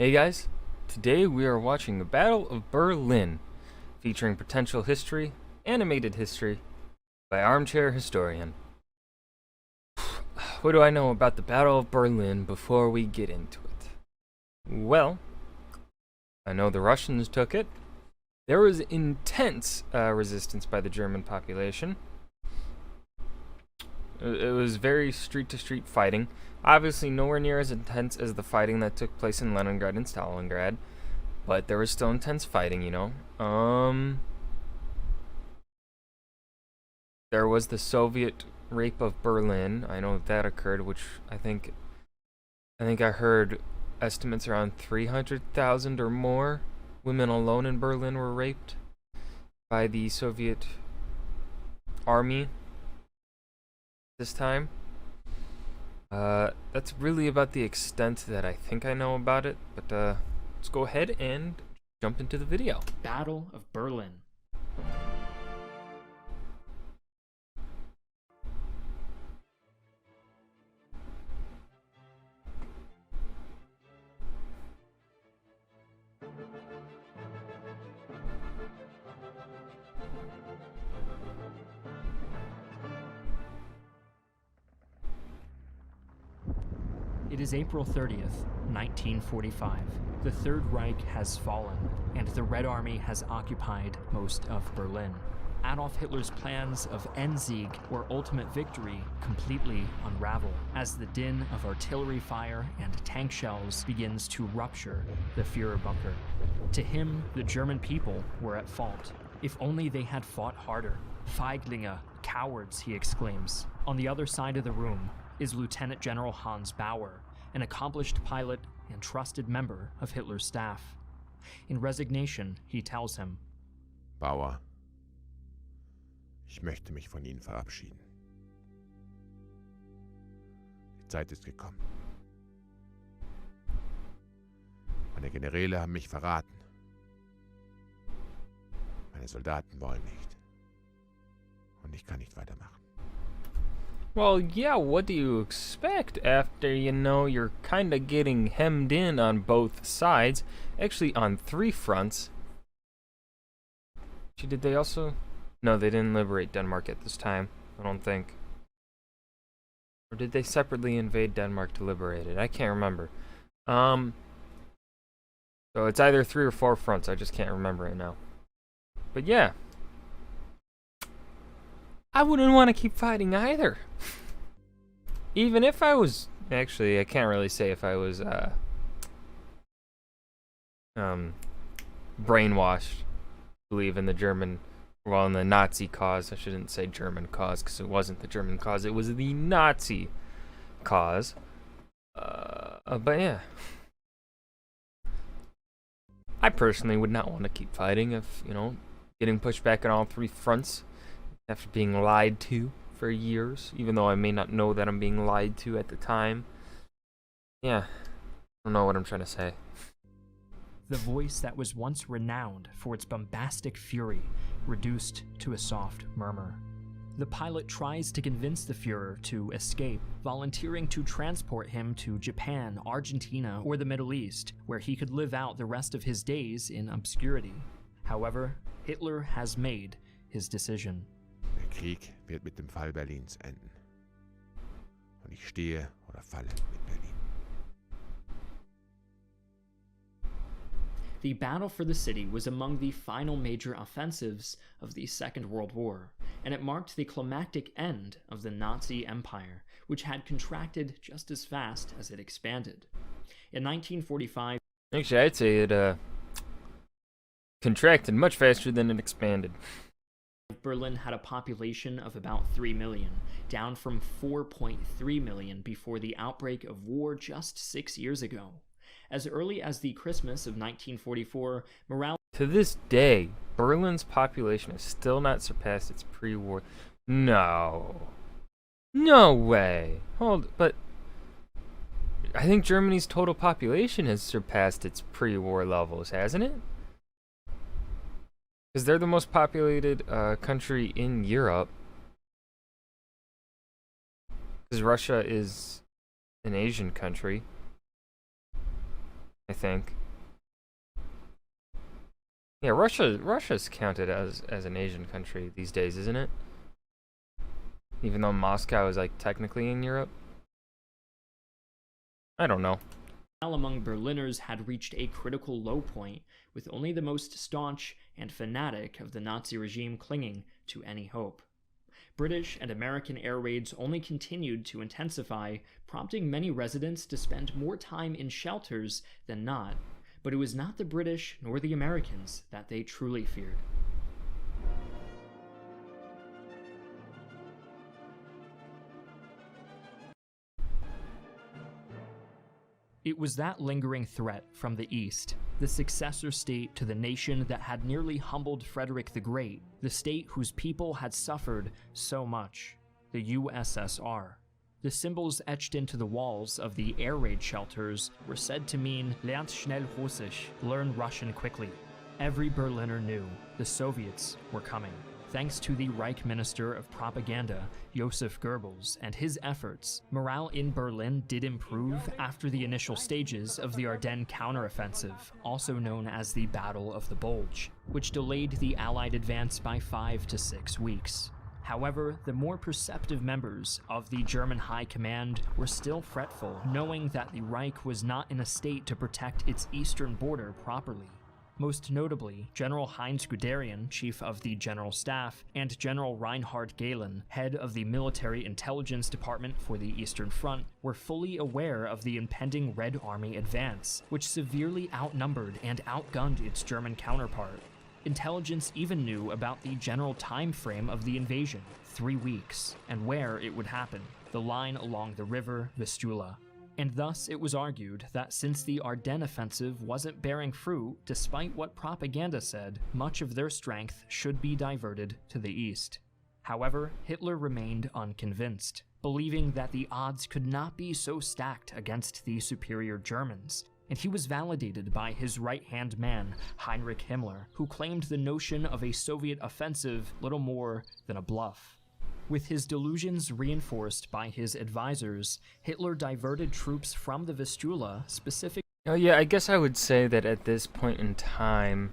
Hey guys, today we are watching the Battle of Berlin, featuring potential history, animated history, by Armchair Historian. What do I know about the Battle of Berlin before we get into it? Well, I know the Russians took it. There was intense resistance by the German population. It was very street-to-street fighting. Obviously nowhere near as intense as the fighting that took place in Leningrad and Stalingrad, but there was still intense fighting, you know. There was the Soviet rape of Berlin. I know that occurred, which I think I heard estimates around 300,000 or more women alone in Berlin were raped by the Soviet army this time. That's really about the extent that I think I know about it, but let's go ahead and jump into the video. Battle of Berlin. It is April 30th, 1945. The Third Reich has fallen, and the Red Army has occupied most of Berlin. Adolf Hitler's plans of Endsieg, or ultimate victory, completely unravel as the din of artillery fire and tank shells begins to rupture the Führer bunker. To him, the German people were at fault. If only they had fought harder. Feiglinge, cowards, he exclaims. On the other side of the room is Lieutenant General Hans Bauer, an accomplished pilot and trusted member of Hitler's staff. In resignation, he tells him, Bauer, ich möchte mich von Ihnen verabschieden. Die Zeit ist gekommen. Meine Generäle haben mich verraten. Meine Soldaten wollen nicht. Und ich kann nicht weitermachen. Well, yeah, what do you expect after, you know, you're kind of getting hemmed in on both sides? Actually, on three fronts. Did they also? No, they didn't liberate Denmark at this time, I don't think. Or did they separately invade Denmark to liberate it? I can't remember. So it's either 3 or 4 fronts, I just can't remember right now. But yeah. I wouldn't want to keep fighting either. Even if I was... Actually, I can't really say if I was brainwashed to believe in the German... Well, in the Nazi cause. I shouldn't say German cause, because it wasn't the German cause. It was the Nazi cause. But yeah. I personally would not want to keep fighting if, you know, getting pushed back on all 3 fronts after being lied to for years, even though I may not know that I'm being lied to at the time. Yeah, I don't know what I'm trying to say. the voice that was once renowned for its bombastic fury reduced to a soft murmur. The pilot tries to convince the Führer to escape, volunteering to transport him to Japan, Argentina, or the Middle East, where he could live out the rest of his days in obscurity. However, Hitler has made his decision. Der Krieg wird mit dem Fall Berlins enden. Und ich stehe oder falle mit Berlin. The battle for the city was among the final major offensives of the Second World War, and it marked the climactic end of the Nazi Empire, which had contracted just as fast as it expanded. In 1945, actually, I'd say it contracted much faster than it expanded. Berlin had a population of about 3 million, down from 4.3 million before the outbreak of war just 6 years ago. As early as the Christmas of 1944, morale... To this day, Berlin's population has still not surpassed its pre-war... No. No way. But... I think Germany's total population has surpassed its pre-war levels, hasn't it? Because they're the most populated country in Europe. Because Russia is an Asian country. I think. Yeah, Russia's counted as an Asian country these days, isn't it? Even though Moscow is like technically in Europe. I don't know. Morale among Berliners had reached a critical low point, with only the most staunch and fanatic of the Nazi regime clinging to any hope. British and American air raids only continued to intensify, prompting many residents to spend more time in shelters than not. But it was not the British nor the Americans that they truly feared. It was that lingering threat from the East, the successor state to the nation that had nearly humbled Frederick the Great, the state whose people had suffered so much, the USSR. The symbols etched into the walls of the air raid shelters were said to mean "Lernt schnell Russisch," learn Russian quickly. Every Berliner knew the Soviets were coming. Thanks to the Reich Minister of Propaganda, Joseph Goebbels, and his efforts, morale in Berlin did improve after the initial stages of the Ardennes counteroffensive, also known as the Battle of the Bulge, which delayed the Allied advance by 5 to 6 weeks. However, the more perceptive members of the German High Command were still fretful, knowing that the Reich was not in a state to protect its eastern border properly. Most notably, General Heinz Guderian, Chief of the General Staff, and General Reinhard Gehlen, head of the Military Intelligence Department for the Eastern Front, were fully aware of the impending Red Army advance, which severely outnumbered and outgunned its German counterpart. Intelligence even knew about the general time frame of the invasion, 3 weeks, and where it would happen, the line along the river Vistula. And thus it was argued that since the Ardennes offensive wasn't bearing fruit, despite what propaganda said, much of their strength should be diverted to the east. However, Hitler remained unconvinced, believing that the odds could not be so stacked against the superior Germans, and he was validated by his right-hand man, Heinrich Himmler, who claimed the notion of a Soviet offensive little more than a bluff. With his delusions reinforced by his advisors, Hitler diverted troops from the Vistula specifically. Oh yeah, I guess I would say that at this point in time,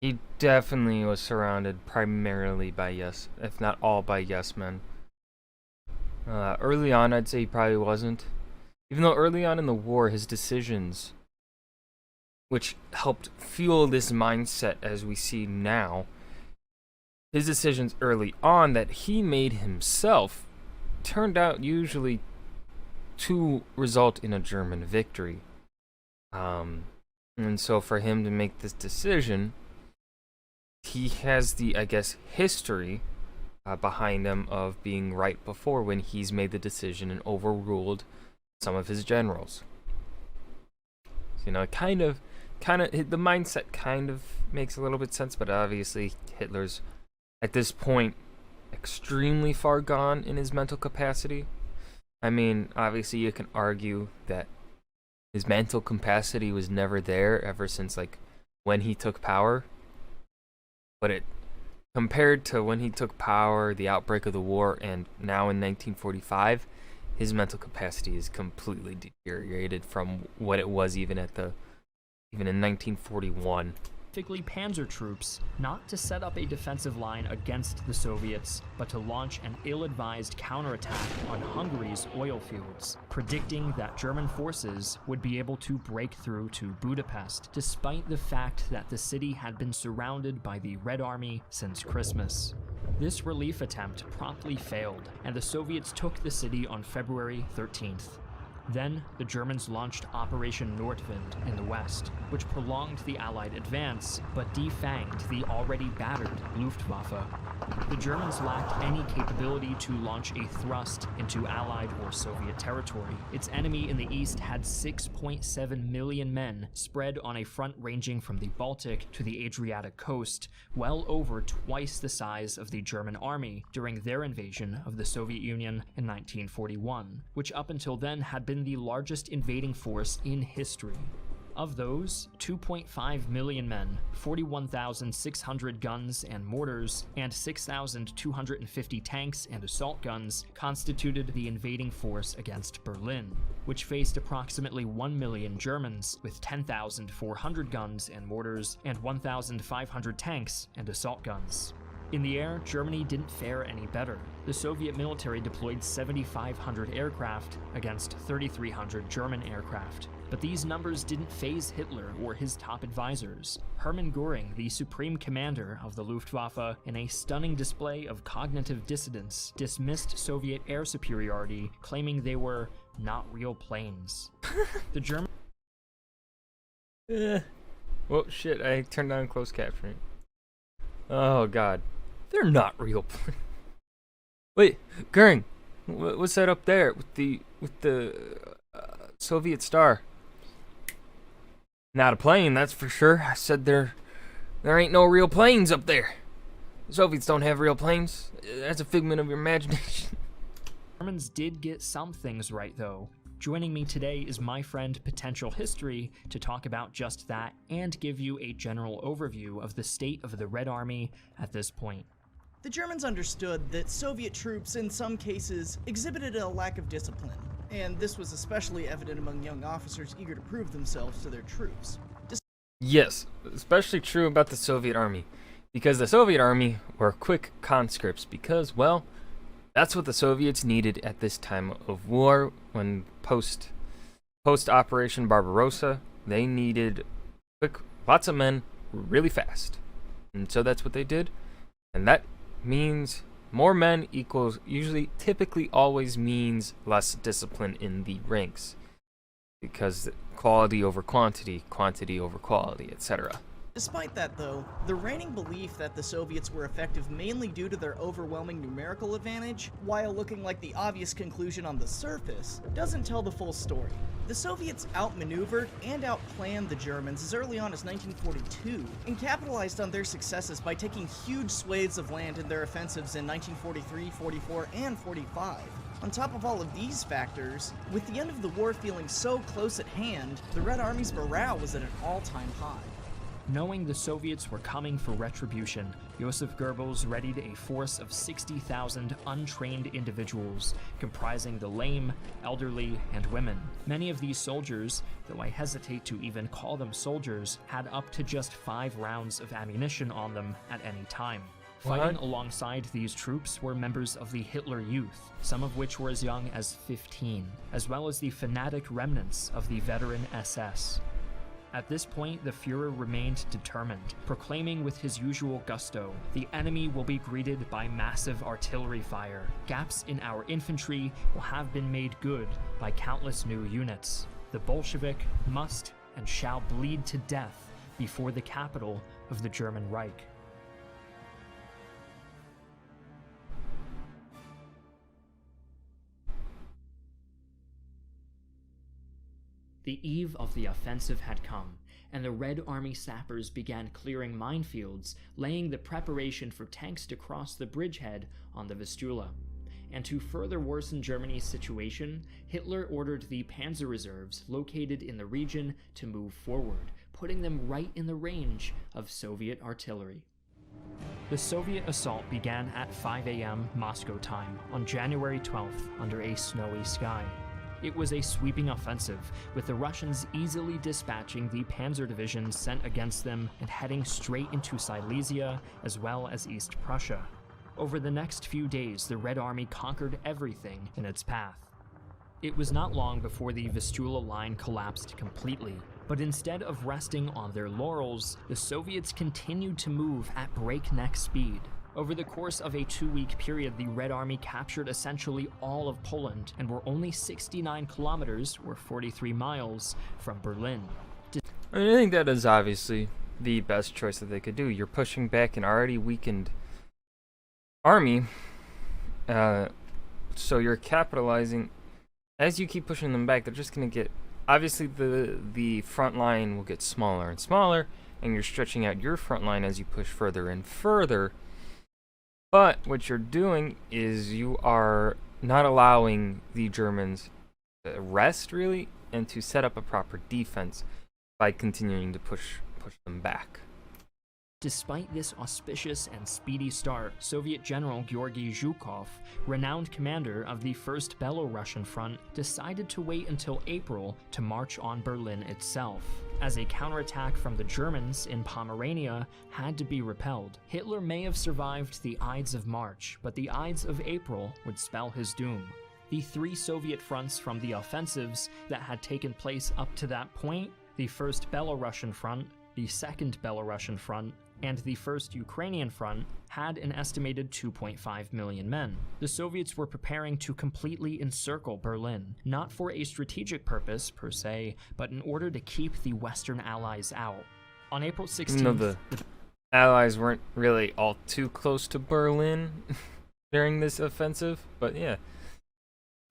he definitely was surrounded primarily by yes, if not all by yes men. Early on, I'd say he probably wasn't. Even though early on in the war, his decisions, which helped fuel this mindset as we see now, his decisions early on that he made himself turned out usually to result in a German victory. And so for him to make this decision, he has the, I guess, history behind him of being right before when he's made the decision and overruled some of his generals. So, you know, kind of, the mindset kind of makes a little bit sense, but obviously Hitler's at this point extremely far gone in his mental capacity. I mean, obviously you can argue that his mental capacity was never there ever since like when he took power, but it compared to when he took power, the outbreak of the war, and now in 1945, his mental capacity is completely deteriorated from what it was even in 1941. Panzer troops, not to set up a defensive line against the Soviets, but to launch an ill-advised counterattack on Hungary's oil fields, predicting that German forces would be able to break through to Budapest, despite the fact that the city had been surrounded by the Red Army since Christmas. This relief attempt promptly failed, and the Soviets took the city on February 13th. Then, the Germans launched Operation Nordwind in the west, which prolonged the Allied advance, but defanged the already battered Luftwaffe. The Germans lacked any capability to launch a thrust into Allied or Soviet territory. Its enemy in the east had 6.7 million men spread on a front ranging from the Baltic to the Adriatic coast, well over twice the size of the German army during their invasion of the Soviet Union in 1941, which up until then had been the largest invading force in history. Of those, 2.5 million men, 41,600 guns and mortars, and 6,250 tanks and assault guns constituted the invading force against Berlin, which faced approximately 1 million Germans with 10,400 guns and mortars and 1,500 tanks and assault guns. In the air, Germany didn't fare any better. The Soviet military deployed 7,500 aircraft against 3,300 German aircraft. But these numbers didn't faze Hitler or his top advisors. Hermann Göring, the supreme commander of the Luftwaffe, in a stunning display of cognitive dissonance, dismissed Soviet air superiority, claiming they were not real planes. The German... Well, shit, I turned on closed captioning. Oh, God. They're not real planes. Wait, Göring, what's that up there with the Soviet star? Not a plane, that's for sure. I said there ain't no real planes up there. The Soviets don't have real planes. That's a figment of your imagination. Germans did get some things right, though. Joining me today is my friend Potential History to talk about just that and give you a general overview of the state of the Red Army at this point. The Germans understood that Soviet troops in some cases exhibited a lack of discipline, and this was especially evident among young officers eager to prove themselves to their troops. Yes, especially true about the Soviet army, because the Soviet army were quick conscripts because, well, that's what the Soviets needed at this time of war. When post Operation Barbarossa, they needed lots of men really fast. And so that's what they did. And that means more men equals typically always means less discipline in the ranks. Because quality over quantity, quantity over quality, etc. Despite that, though, the reigning belief that the Soviets were effective mainly due to their overwhelming numerical advantage, while looking like the obvious conclusion on the surface, doesn't tell the full story. The Soviets outmaneuvered and outplanned the Germans as early on as 1942, and capitalized on their successes by taking huge swathes of land in their offensives in 1943, 44, and 45. On top of all of these factors, with the end of the war feeling so close at hand, the Red Army's morale was at an all-time high. Knowing the Soviets were coming for retribution, Joseph Goebbels readied a force of 60,000 untrained individuals, comprising the lame, elderly, and women. Many of these soldiers, though I hesitate to even call them soldiers, had up to just 5 rounds of ammunition on them at any time. Fighting alongside these troops were members of the Hitler Youth, some of which were as young as 15, as well as the fanatic remnants of the veteran SS. At this point, the Fuhrer remained determined, proclaiming with his usual gusto, "The enemy will be greeted by massive artillery fire. Gaps in our infantry will have been made good by countless new units. The Bolshevik must and shall bleed to death before the capital of the German Reich." The eve of the offensive had come, and the Red Army sappers began clearing minefields, laying the preparation for tanks to cross the bridgehead on the Vistula. And to further worsen Germany's situation, Hitler ordered the Panzer Reserves located in the region to move forward, putting them right in the range of Soviet artillery. The Soviet assault began at 5 a.m. Moscow time on January 12th under a snowy sky. It was a sweeping offensive, with the Russians easily dispatching the panzer divisions sent against them and heading straight into Silesia as well as East Prussia. Over the next few days, the Red Army conquered everything in its path. It was not long before the Vistula line collapsed completely, but instead of resting on their laurels, the Soviets continued to move at breakneck speed. Over the course of a 2-week period, the Red Army captured essentially all of Poland and were only 69 kilometers, or 43 miles, from Berlin. I think that is obviously the best choice that they could do. You're pushing back an already weakened army, so you're capitalizing. As you keep pushing them back, they're just going to get... Obviously, the front line will get smaller and smaller, and you're stretching out your front line as you push further and further. But what you're doing is you are not allowing the Germans to rest, really, and to set up a proper defense. by continuing to push them back. Despite this auspicious and speedy start, Soviet General Georgy Zhukov, renowned commander of the First Belorussian Front, decided to wait until April to march on Berlin itself, as a counterattack from the Germans in Pomerania had to be repelled. Hitler may have survived the Ides of March, but the Ides of April would spell his doom. The three Soviet fronts from the offensives that had taken place up to that point, the First Belarusian Front, the Second Belarusian Front, and the First Ukrainian Front, had an estimated 2.5 million men. The Soviets were preparing to completely encircle Berlin, not for a strategic purpose per se, but in order to keep the Western Allies out. On April 16th, The Allies weren't really all too close to Berlin during this offensive, but yeah,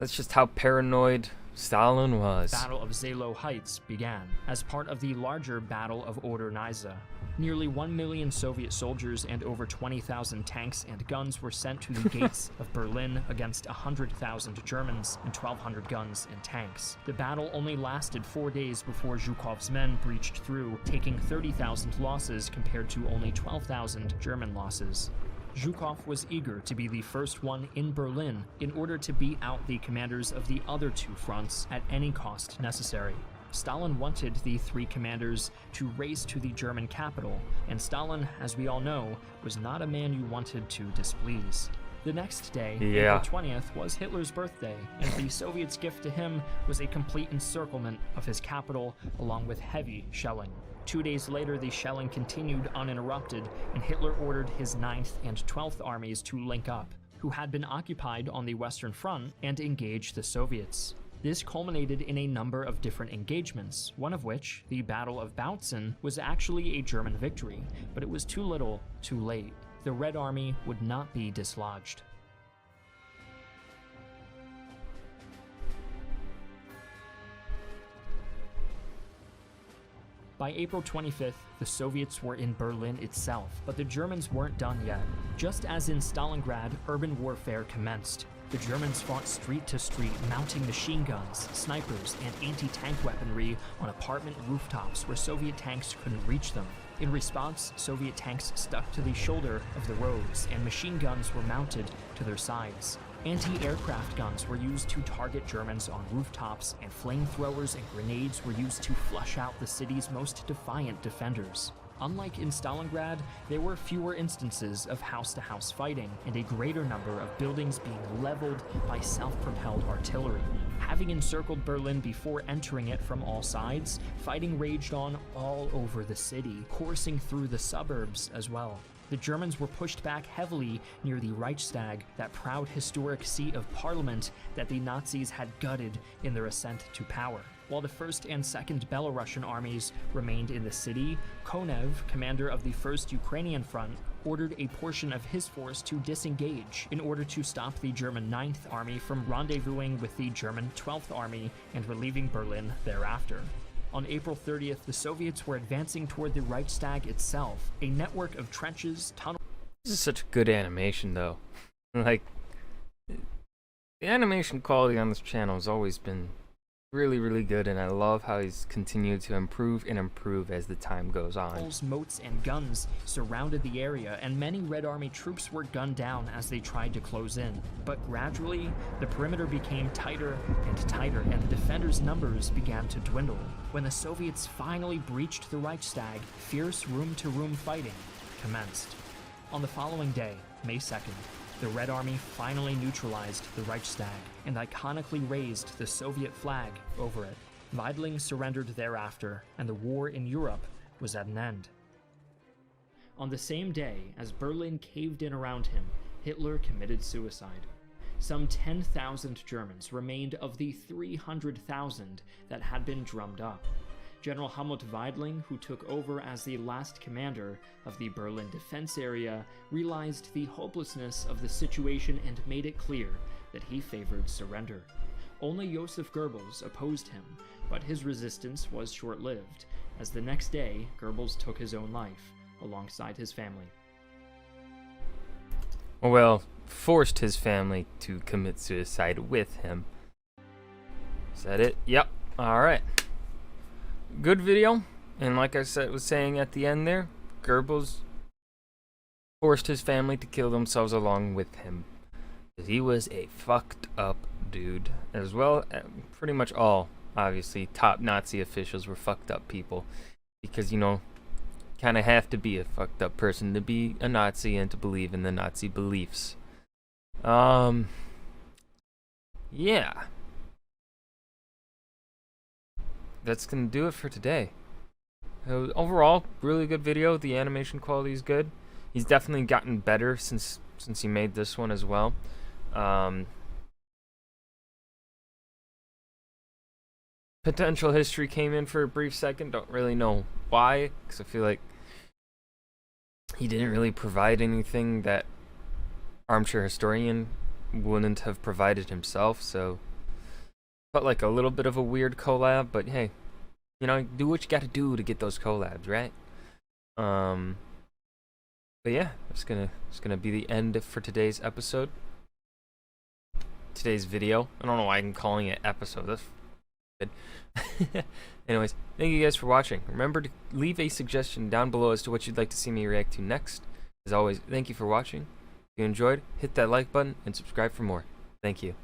that's just how paranoid Stalin was. the Battle of Zelo Heights began, as part of the larger Battle of Oder-Neisse. Nearly 1 million Soviet soldiers and over 20,000 tanks and guns were sent to the gates of Berlin against 100,000 Germans and 1,200 guns and tanks. The battle only lasted 4 days before Zhukov's men breached through, taking 30,000 losses compared to only 12,000 German losses. Zhukov was eager to be the first one in Berlin in order to beat out the commanders of the other two fronts at any cost necessary. Stalin wanted the three commanders to race to the German capital, and Stalin, as we all know, was not a man you wanted to displease. The next day, Yeah. April 20th, was Hitler's birthday, and the Soviets' gift to him was a complete encirclement of his capital, along with heavy shelling. 2 days later, the shelling continued uninterrupted, and Hitler ordered his 9th and 12th armies to link up, who had been occupied on the Western Front, and engage the Soviets. This culminated in a number of different engagements, one of which, the Battle of Bautzen, was actually a German victory, but it was too little, too late. The Red Army would not be dislodged. By April 25th, the Soviets were in Berlin itself, but the Germans weren't done yet. Just as in Stalingrad, urban warfare commenced. The Germans fought street to street, mounting machine guns, snipers, and anti-tank weaponry on apartment rooftops where Soviet tanks couldn't reach them. In response, Soviet tanks stuck to the shoulder of the roads, and machine guns were mounted to their sides. Anti-aircraft guns were used to target Germans on rooftops, and flamethrowers and grenades were used to flush out the city's most defiant defenders. Unlike in Stalingrad, there were fewer instances of house-to-house fighting, and a greater number of buildings being leveled by self-propelled artillery. Having encircled Berlin before entering it from all sides, fighting raged on all over the city, coursing through the suburbs as well. The Germans were pushed back heavily near the Reichstag, that proud historic seat of parliament that the Nazis had gutted in their ascent to power. While the 1st and 2nd Belarusian armies remained in the city, Konev, commander of the 1st Ukrainian Front, ordered a portion of his force to disengage in order to stop the German 9th Army from rendezvousing with the German 12th Army and relieving Berlin thereafter. On April 30th, the Soviets were advancing toward the Reichstag itself, a network of trenches, tunnels. This is such good animation, though. Like, the animation quality on this channel has always been really, really good, and I love how he's continued to improve and improve as the time goes on. Moats and guns surrounded the area, and many Red Army troops were gunned down as they tried to close in. But gradually, the perimeter became tighter and tighter, and the defenders' numbers began to dwindle. When the Soviets finally breached the Reichstag, fierce room-to-room fighting commenced. On the following day, May 2nd, the Red Army finally neutralized the Reichstag and iconically raised the Soviet flag over it. Weidling surrendered thereafter, and the war in Europe was at an end. On the same day as Berlin caved in around him, Hitler committed suicide. Some 10,000 Germans remained of the 300,000 that had been drummed up. General Helmut Weidling, who took over as the last commander of the Berlin defense area, realized the hopelessness of the situation and made it clear that he favored surrender. Only Joseph Goebbels opposed him, but his resistance was short-lived, as the next day Goebbels took his own life alongside his family. Well, forced his family to commit suicide with him. Is that it? Yep. Alright. Good video. And like I was saying at the end there, Goebbels forced his family to kill themselves along with him. He was a fucked up dude. As well, pretty much all, obviously, top Nazi officials were fucked up people. Because, you know, kind of have to be a fucked up person to be a Nazi and to believe in the Nazi beliefs. Yeah. That's gonna do it for today. Overall, really good video. The animation quality is good. He's definitely gotten better since he made this one as well. Potential history came in for a brief second. Don't really know why, because I feel like he didn't really provide anything that Armchair Historian wouldn't have provided himself, so felt like a little bit of a weird collab, but hey, you know, do what you gotta do to get those collabs, right? But yeah, it's gonna be the end for today's episode. Today's video. I don't know why I'm calling it episode. That's good. Anyways, thank you guys for watching. Remember to leave a suggestion down below as to what you'd like to see me react to next. As always, thank you for watching. If you enjoyed, hit that like button and subscribe for more. Thank you.